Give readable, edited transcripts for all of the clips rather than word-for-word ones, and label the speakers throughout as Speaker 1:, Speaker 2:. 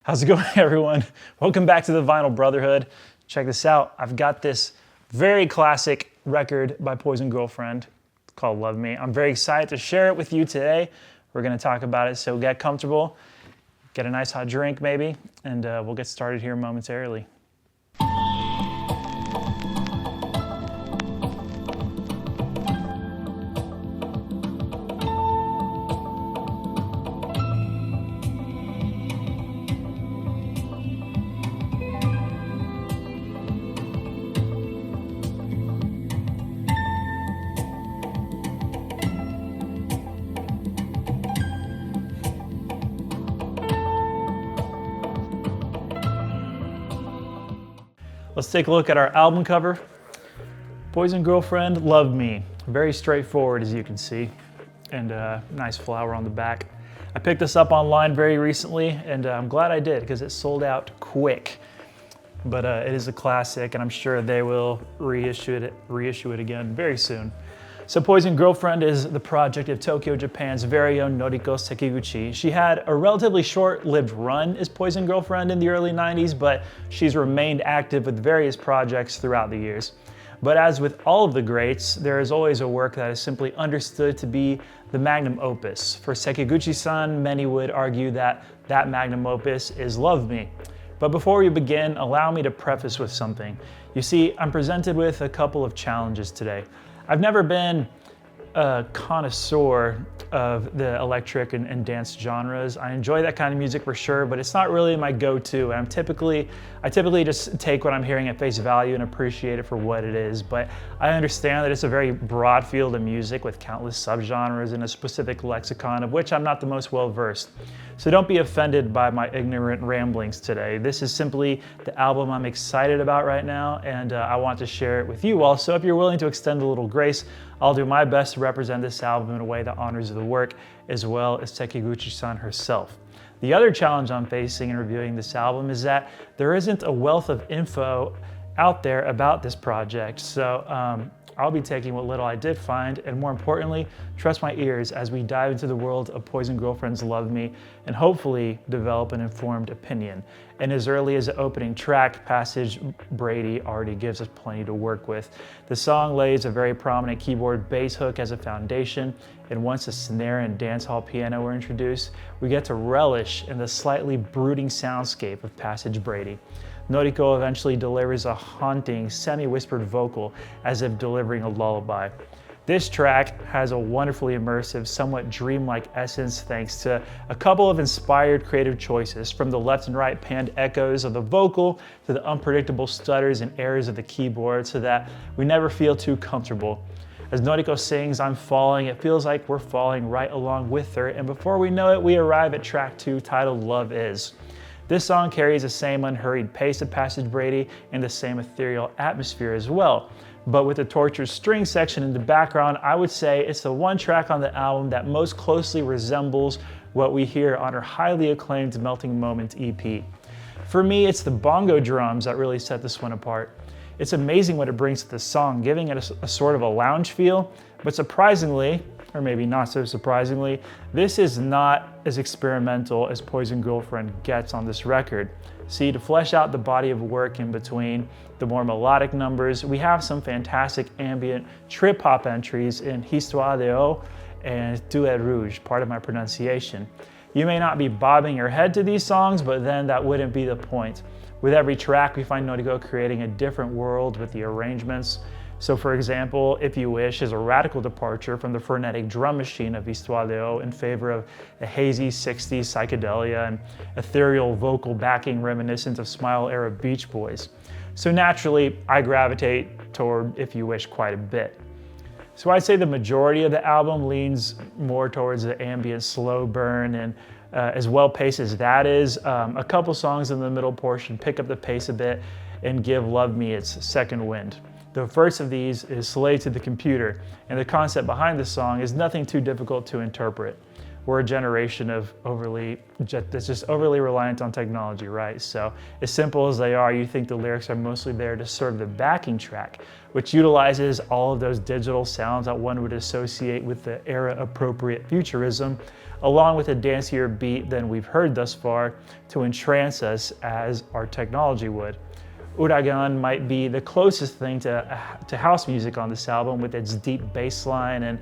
Speaker 1: How's it going, everyone? Welcome back to the Vinyl Brotherhood. Check this out. I've got this very classic record by POiSON GiRLFRiEND called Love Me. I'm very excited to share it with you today. We're going to talk about it, so get comfortable, get a nice hot drink maybe, and we'll get started here momentarily. Let's take a look at our album cover. POiSON GiRLFRiEND, Love Me. Very straightforward, as you can see, and a nice flower on the back. I picked this up online very recently, and I'm glad I did because it sold out quick. But it is a classic, and I'm sure they will reissue it again very soon. So POiSON GiRLFRiEND is the project of Tokyo, Japan's very own Noriko Sekiguchi. She had a relatively short-lived run as POiSON GiRLFRiEND in the early 90s, but she's remained active with various projects throughout the years. But as with all of the greats, there is always a work that is simply understood to be the magnum opus. For Sekiguchi-san, many would argue that that magnum opus is Love Me. But before we begin, allow me to preface with something. You see, I'm presented with a couple of challenges today. I've never been a connoisseur of the electric and dance genres. I enjoy that kind of music for sure, but it's not really my go-to. I typically just take what I'm hearing at face value and appreciate it for what it is. But I understand that it's a very broad field of music with countless subgenres and a specific lexicon of which I'm not the most well-versed. So don't be offended by my ignorant ramblings today. This is simply the album I'm excited about right now, and I want to share it with you all. So if you're willing to extend a little grace, I'll do my best to represent this album in a way that honors the work, as well as Sekiguchi-san herself. The other challenge I'm facing in reviewing this album is that there isn't a wealth of info out there about this project. So I'll be taking what little I did find, and more importantly, trust my ears as we dive into the world of POiSON GiRLFRiEND's Love Me and hopefully develop an informed opinion. And as early as the opening track, Passage Brady already gives us plenty to work with. The song lays a very prominent keyboard bass hook as a foundation, and once the snare and dancehall piano were introduced, we get to relish in the slightly brooding soundscape of Passage Brady. Noriko eventually delivers a haunting, semi-whispered vocal as if delivering a lullaby. This track has a wonderfully immersive, somewhat dreamlike essence thanks to a couple of inspired creative choices, from the left and right panned echoes of the vocal to the unpredictable stutters and errors of the keyboard, so that we never feel too comfortable. As Noriko sings, "I'm falling," it feels like we're falling right along with her, and before we know it, we arrive at track 2, titled Love Is. This song carries the same unhurried pace of Passage Brady and the same ethereal atmosphere as well. But with the tortured string section in the background, I would say it's the one track on the album that most closely resembles what we hear on her highly acclaimed Melting Moment EP. For me, it's the bongo drums that really set this one apart. It's amazing what it brings to the song, giving it a sort of a lounge feel, but surprisingly, or maybe not so surprisingly, this is not as experimental as POiSON GiRLFRiEND gets on this record. See, to flesh out the body of work in between the more melodic numbers, we have some fantastic ambient trip-hop entries in Histoire d'Eau and Duet Rouge, part of my pronunciation. You may not be bobbing your head to these songs, but then that wouldn't be the point. With every track, we find Noriko creating a different world with the arrangements. So for example, If You Wish is a radical departure from the frenetic drum machine of Histoire d'Eau in favor of a hazy 60s psychedelia and ethereal vocal backing reminiscent of Smile-era Beach Boys. So naturally, I gravitate toward If You Wish quite a bit. So I'd say the majority of the album leans more towards the ambient slow burn, and as well paced as that is, a couple songs in the middle portion pick up the pace a bit and give Love Me its second wind. The first of these is Slave to the Computer, and the concept behind the song is nothing too difficult to interpret. We're a generation of that's just overly reliant on technology, right? So as simple as they are, you think the lyrics are mostly there to serve the backing track, which utilizes all of those digital sounds that one would associate with the era-appropriate futurism. along with a dancier beat than we've heard thus far to entrance us as our technology would. Uragan might be the closest thing to house music on this album, with its deep bass line and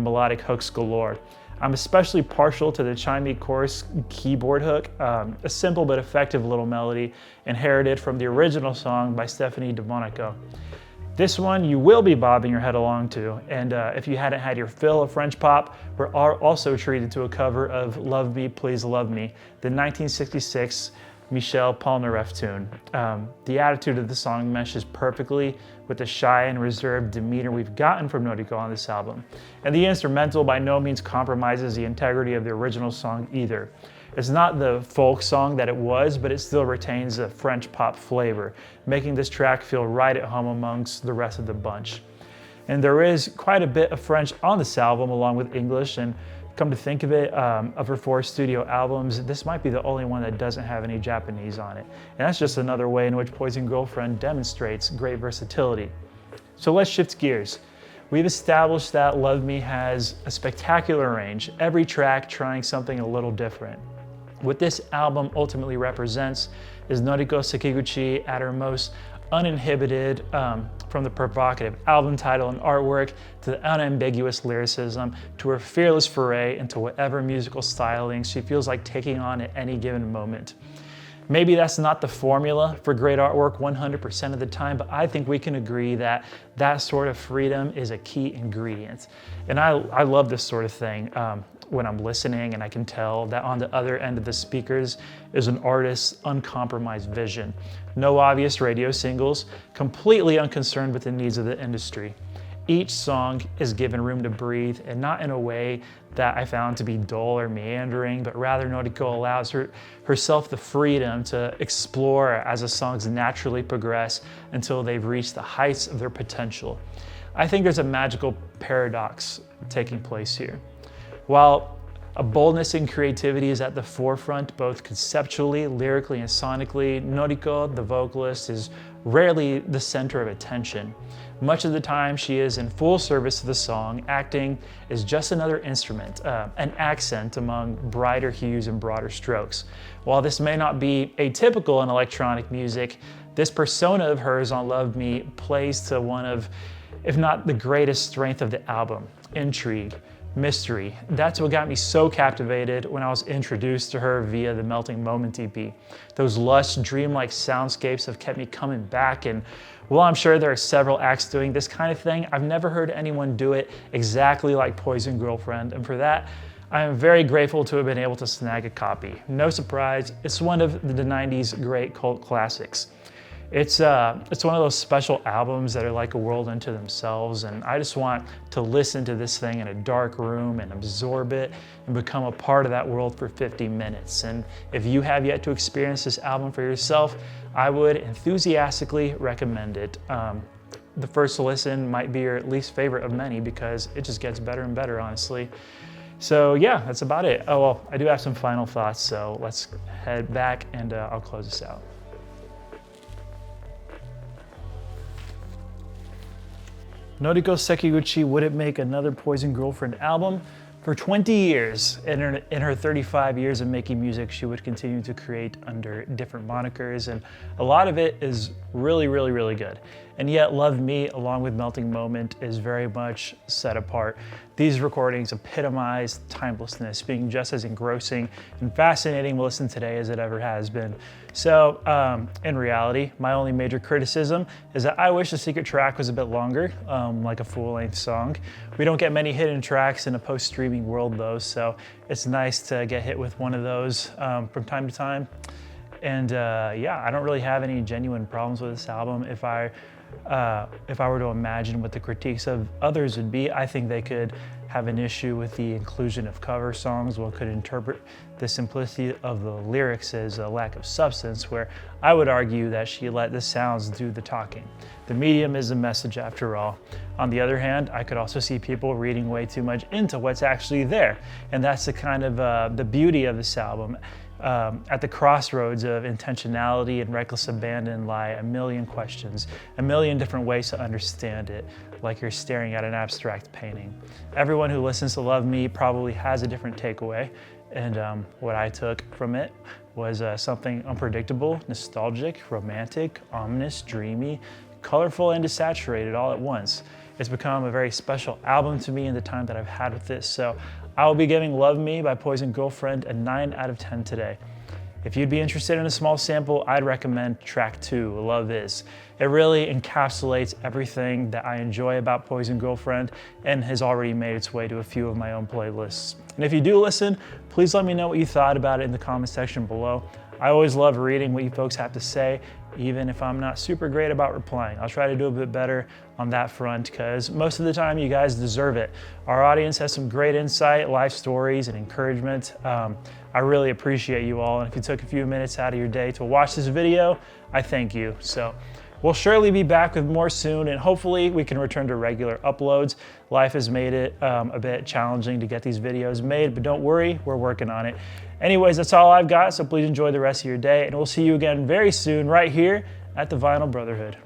Speaker 1: melodic hooks galore. I'm especially partial to the chimey chorus keyboard hook, a simple but effective little melody inherited from the original song by Stephanie DeMonico. This one you will be bobbing your head along to, and if you hadn't had your fill of French pop, we're also treated to a cover of Love Me, Please Love Me, the 1966 Michel Polnareff tune. The attitude of the song meshes perfectly with the shy and reserved demeanor we've gotten from Noriko on this album. And the instrumental by no means compromises the integrity of the original song either. It's not the folk song that it was, but it still retains a French pop flavor, making this track feel right at home amongst the rest of the bunch. And there is quite a bit of French on this album, along with English, and come to think of it, of her 4 studio albums, this might be the only one that doesn't have any Japanese on it. And that's just another way in which POiSON GiRLFRiEND demonstrates great versatility. So let's shift gears. We've established that Love Me has a spectacular range, every track trying something a little different. What this album ultimately represents is Noriko Sekiguchi at her most uninhibited, from the provocative album title and artwork to the unambiguous lyricism to her fearless foray into whatever musical styling she feels like taking on at any given moment. Maybe that's not the formula for great artwork 100% of the time, but I think we can agree that that sort of freedom is a key ingredient. And I love this sort of thing when I'm listening, and I can tell that on the other end of the speakers is an artist's uncompromised vision. No obvious radio singles, completely unconcerned with the needs of the industry. Each song is given room to breathe, and not in a way that I found to be dull or meandering, but rather Noriko allows herself the freedom to explore as the songs naturally progress until they've reached the heights of their potential. I think there's a magical paradox taking place here. While a boldness and creativity is at the forefront, both conceptually, lyrically, and sonically, Noriko, the vocalist, is rarely the center of attention. Much of the time, she is in full service to the song, acting as just another instrument, an accent among brighter hues and broader strokes. While this may not be atypical in electronic music, this persona of hers on Love Me plays to one of, if not the greatest strength of the album: intrigue, mystery. That's what got me so captivated when I was introduced to her via the Melting Moment EP. Those lush, dreamlike soundscapes have kept me coming back, and while I'm sure there are several acts doing this kind of thing, I've never heard anyone do it exactly like POiSON GiRLFRiEND, and for that, I am very grateful to have been able to snag a copy. No surprise, it's one of the 90s great cult classics. It's one of those special albums that are like a world unto themselves, and I just want to listen to this thing in a dark room and absorb it and become a part of that world for 50 minutes. And if you have yet to experience this album for yourself, I would enthusiastically recommend it. The first listen might be your least favorite of many because it just gets better and better, honestly. So yeah, that's about it. Oh well, I do have some final thoughts, so let's head back and I'll close this out. Noriko Sekiguchi wouldn't make another POiSON GiRLFRiEND album for 20 years. In her 35 years of making music, she would continue to create under different monikers, and a lot of it is really, really, really good. And yet Love Me, along with Melting Moment, is very much set apart. These recordings epitomize timelessness, being just as engrossing and fascinating to listen today as it ever has been. So, in reality, my only major criticism is that I wish the secret track was a bit longer, like a full-length song. We don't get many hidden tracks in a post-streaming world though, so it's nice to get hit with one of those from time to time. And yeah, I don't really have any genuine problems with this album. If I were to imagine what the critiques of others would be, I think they could have an issue with the inclusion of cover songs. One could interpret the simplicity of the lyrics as a lack of substance, where I would argue that she let the sounds do the talking. The medium is a message after all. On the other hand, I could also see people reading way too much into what's actually there, and that's the kind of the beauty of this album. At the crossroads of intentionality and reckless abandon lie a million questions, a million different ways to understand it, like you're staring at an abstract painting. Everyone who listens to Love Me probably has a different takeaway, and what I took from it was something unpredictable, nostalgic, romantic, ominous, dreamy, colorful, and desaturated all at once. It's become a very special album to me in the time that I've had with this, so I will be giving Love Me by POiSON GiRLFRiEND a 9 out of 10 today. If you'd be interested in a small sample, I'd recommend track 2, Love Is. It really encapsulates everything that I enjoy about POiSON GiRLFRiEND and has already made its way to a few of my own playlists. And if you do listen, please let me know what you thought about it in the comment section below. I always love reading what you folks have to say, even if I'm not super great about replying. I'll try to do a bit better on that front because most of the time you guys deserve it. Our audience has some great insight, life stories, and encouragement. I really appreciate you all, and if you took a few minutes out of your day to watch this video, I thank you. So we'll surely be back with more soon, and hopefully we can return to regular uploads. Life has made it a bit challenging to get these videos made, but don't worry, we're working on it. Anyways, that's all I've got, so please enjoy the rest of your day, and we'll see you again very soon right here at the Vinyl Brotherhood.